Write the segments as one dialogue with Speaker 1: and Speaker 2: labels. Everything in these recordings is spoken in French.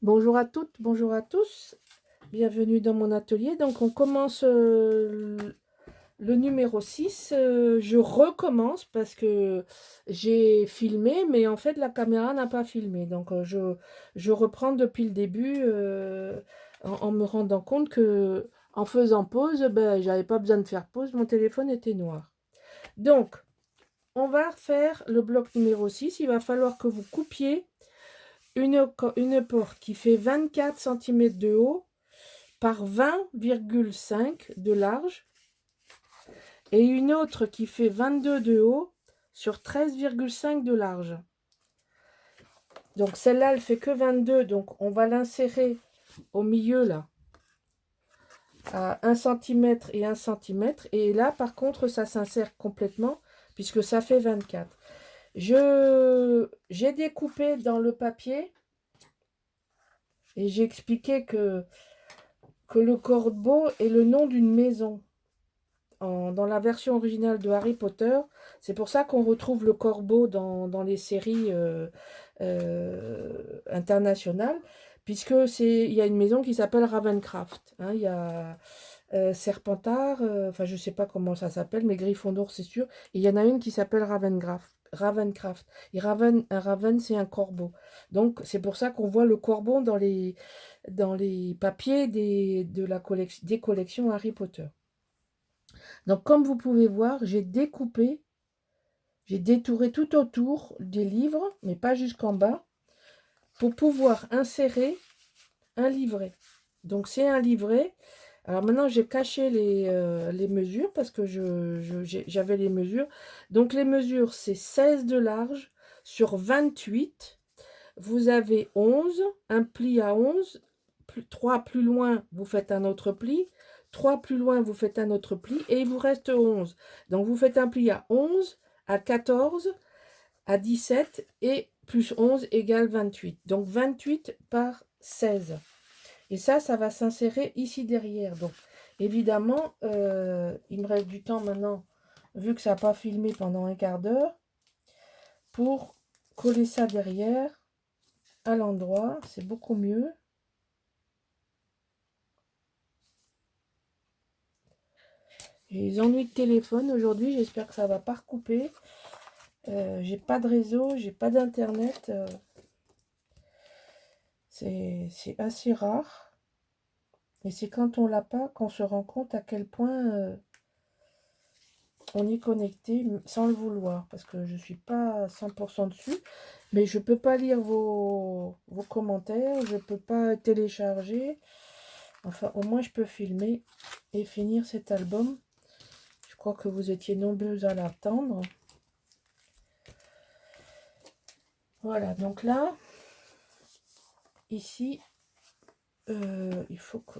Speaker 1: Bonjour à toutes, bonjour à tous. Bienvenue dans mon atelier. Donc on commence le numéro 6. Je recommence parce que j'ai filmé, mais en fait la caméra n'a pas filmé. Donc je reprends depuis le début en me rendant compte que en faisant pause, ben, j'avais pas besoin de faire pause, mon téléphone était noir. Donc on va faire le bloc numéro 6. Il va falloir que vous coupiez une porte qui fait 24 cm de haut par 20,5 de large et une autre qui fait 22 de haut sur 13,5 de large. Donc celle-là, elle fait que 22, donc on va l'insérer au milieu là, à 1 cm et 1 cm. Et là, par contre, ça s'insère complètement puisque ça fait 24. J'ai découpé dans le papier et j'ai expliqué que le corbeau est le nom d'une maison. Dans la version originale de Harry Potter, c'est pour ça qu'on retrouve le corbeau dans les séries internationales, puisque il y a une maison qui s'appelle Ravencraft. Hein, il y a Serpentard, enfin je ne sais pas comment ça s'appelle, mais Gryffondor c'est sûr. Et il y en a une qui s'appelle Ravencraft. Ravencraft. Et un Raven, c'est un corbeau. Donc c'est pour ça qu'on voit le corbeau dans les papiers des collections Harry Potter. Donc, comme vous pouvez voir, j'ai découpé, j'ai détouré tout autour des livres, mais pas jusqu'en bas, pour pouvoir insérer un livret. Donc, c'est un livret. Alors maintenant, j'ai caché les mesures parce que j'avais les mesures. Donc, les mesures, c'est 16 de large sur 28. Vous avez 11, un pli à 11. 3 plus loin, vous faites un autre pli. 3 plus loin, vous faites un autre pli. Et il vous reste 11. Donc, vous faites un pli à 11, à 14, à 17 et plus 11 égale 28. Donc, 28 par 16. Et ça va s'insérer ici derrière. Donc, évidemment, il me reste du temps maintenant, vu que ça n'a pas filmé pendant un quart d'heure, pour coller ça derrière à l'endroit. C'est beaucoup mieux. J'ai des ennuis de téléphone aujourd'hui, j'espère que ça va pas recouper. J'ai pas de réseau, j'ai pas d'internet. C'est assez rare. Et c'est quand on l'a pas qu'on se rend compte à quel point on est connecté sans le vouloir. Parce que je suis pas à 100% dessus. Mais je peux pas lire vos commentaires, je peux pas télécharger. Enfin, au moins je peux filmer et finir cet album. Je crois que vous étiez nombreux à l'attendre. Voilà, donc là, ici, il faut que...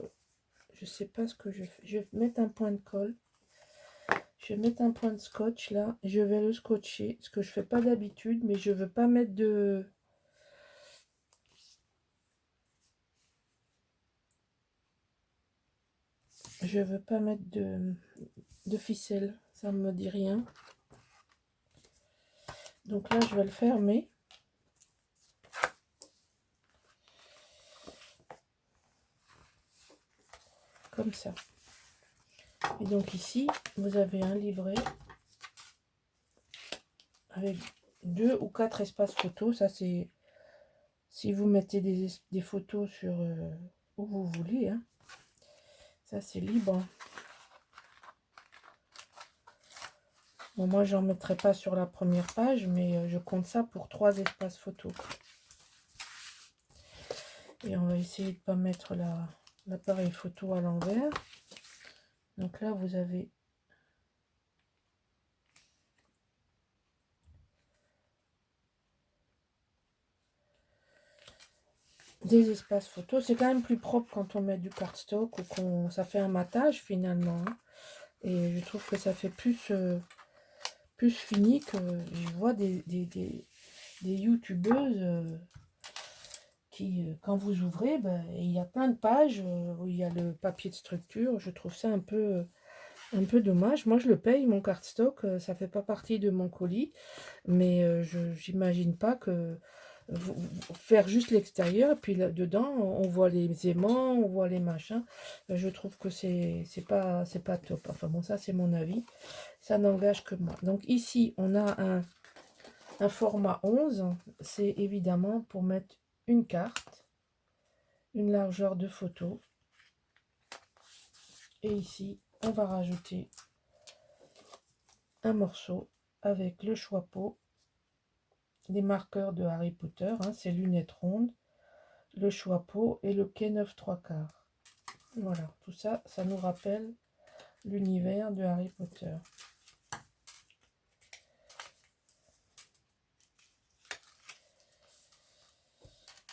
Speaker 1: Je sais pas ce que je fais. Je vais mettre un point de colle. Je vais mettre un point de scotch là. Je vais le scotcher. Ce que je fais pas d'habitude, mais je veux pas mettre de... Je veux pas mettre de ficelle. Ça me dit rien. Donc là, je vais le fermer. Comme ça. Et donc ici, vous avez un livret avec 2 ou 4 espaces photos. Ça, c'est si vous mettez des photos sur où vous voulez. Hein. Ça, c'est libre. Bon, moi, j'en mettrai pas sur la première page, mais je compte ça pour 3 espaces photos. Et on va essayer de ne pas mettre l'appareil photo à l'envers. Donc là, vous avez des espaces photos. C'est quand même plus propre quand on met du cardstock ou ça fait un matage finalement. Hein. Et je trouve que ça fait plus fini que je vois des youtubeuses qui, quand vous ouvrez, ben, il y a plein de pages où il y a le papier de structure. Je trouve ça un peu dommage. Moi, je le paye, mon cardstock. Ça fait pas partie de mon colis. Mais j'imagine pas que faire juste l'extérieur, et puis là, dedans, on voit les aimants, on voit les machins. Je trouve que c'est pas top. Enfin bon, ça c'est mon avis. Ça n'engage que moi. Donc ici, on a un format 11. C'est évidemment pour mettre une carte, une largeur de photo. Et ici, on va rajouter un morceau avec le choix-peau, les marqueurs de Harry Potter, hein, ces lunettes rondes, le choix-peau et le quai 9 3/4. Voilà, tout ça, ça nous rappelle l'univers de Harry Potter.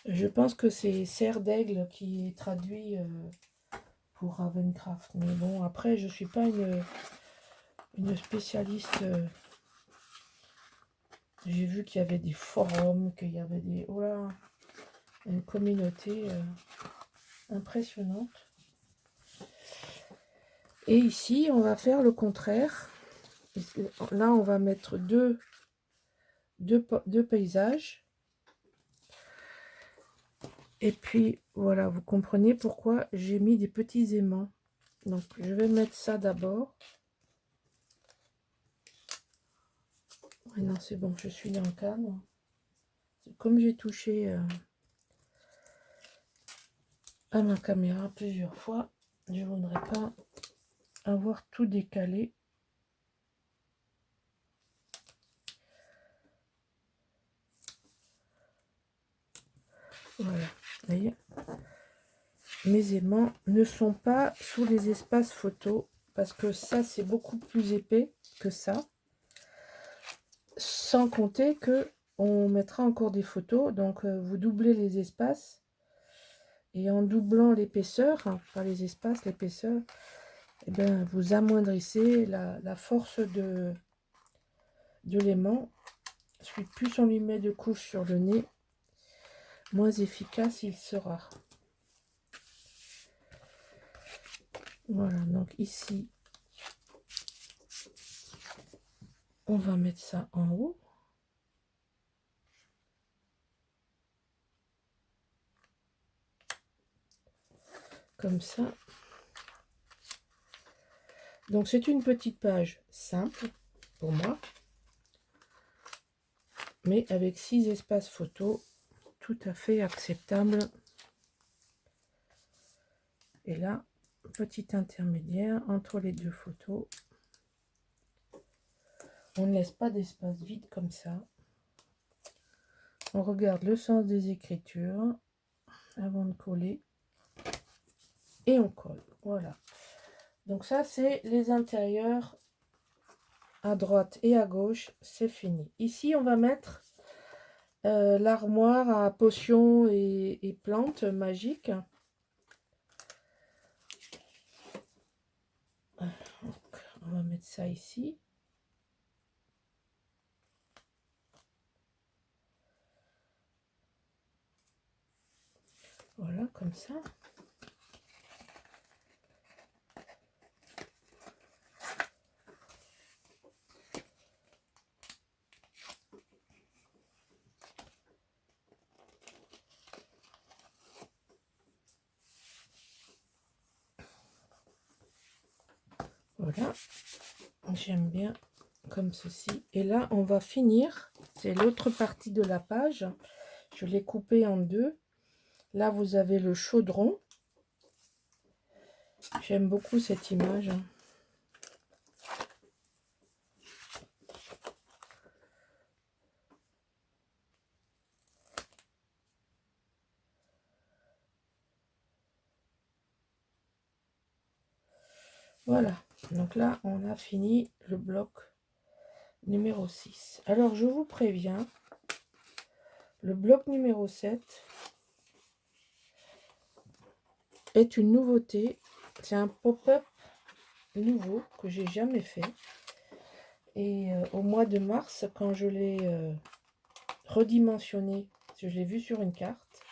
Speaker 1: Je pense que c'est Serre d'Aigle qui est traduit pour Ravencraft. Mais bon, après, je suis pas une spécialiste. J'ai vu qu'il y avait des forums, qu'il y avait des... Oh là, une communauté impressionnante. Et ici, on va faire le contraire. Là, on va mettre deux paysages. Et puis, voilà, vous comprenez pourquoi j'ai mis des petits aimants. Donc, je vais mettre ça d'abord. Ouais, non, c'est bon, je suis dans le cadre. Comme j'ai touché à ma caméra plusieurs fois, je ne voudrais pas avoir tout décalé. Voilà, vous voyez, mes aimants ne sont pas sous les espaces photos parce que ça c'est beaucoup plus épais que ça, sans compter que on mettra encore des photos, donc vous doublez les espaces et en doublant l'épaisseur, hein, pas les espaces, l'épaisseur, et bien vous amoindrissez la force de l'aimant. Plus on lui met de couches sur le nez, moins efficace il sera. Voilà, donc ici, on va mettre ça en haut. Comme ça. Donc c'est une petite page simple pour moi, mais avec 6 espaces photos, tout à fait acceptable. Et là, petit intermédiaire entre les deux photos. On ne laisse pas d'espace vide comme ça. On regarde le sens des écritures avant de coller. Et on colle. Voilà. Donc ça, c'est les intérieurs à droite et à gauche. C'est fini. Ici, on va mettre l'armoire à potions et plantes magiques. Donc, on va mettre ça ici. Voilà, comme ça. Voilà, j'aime bien comme ceci. Et là, on va finir. C'est l'autre partie de la page. Je l'ai coupé en deux. Là, vous avez le chaudron. J'aime beaucoup cette image. Voilà, donc là, on a fini le bloc numéro 6. Alors, je vous préviens, le bloc numéro 7 est une nouveauté. C'est un pop-up nouveau que j'ai jamais fait. Et au mois de mars, quand je l'ai redimensionné, je l'ai vu sur une carte,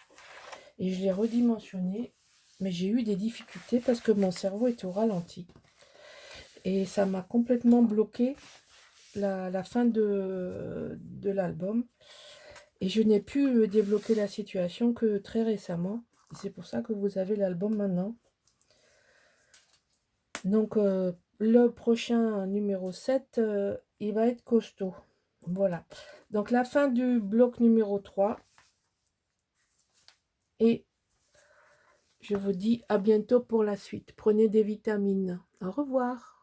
Speaker 1: et je l'ai redimensionné, mais j'ai eu des difficultés parce que mon cerveau est au ralenti. Et ça m'a complètement bloqué la fin de l'album. Et je n'ai pu débloquer la situation que très récemment. Et c'est pour ça que vous avez l'album maintenant. Donc, le prochain numéro 7, il va être costaud. Voilà. Donc, la fin du bloc numéro 3. Et je vous dis à bientôt pour la suite. Prenez des vitamines. Au revoir.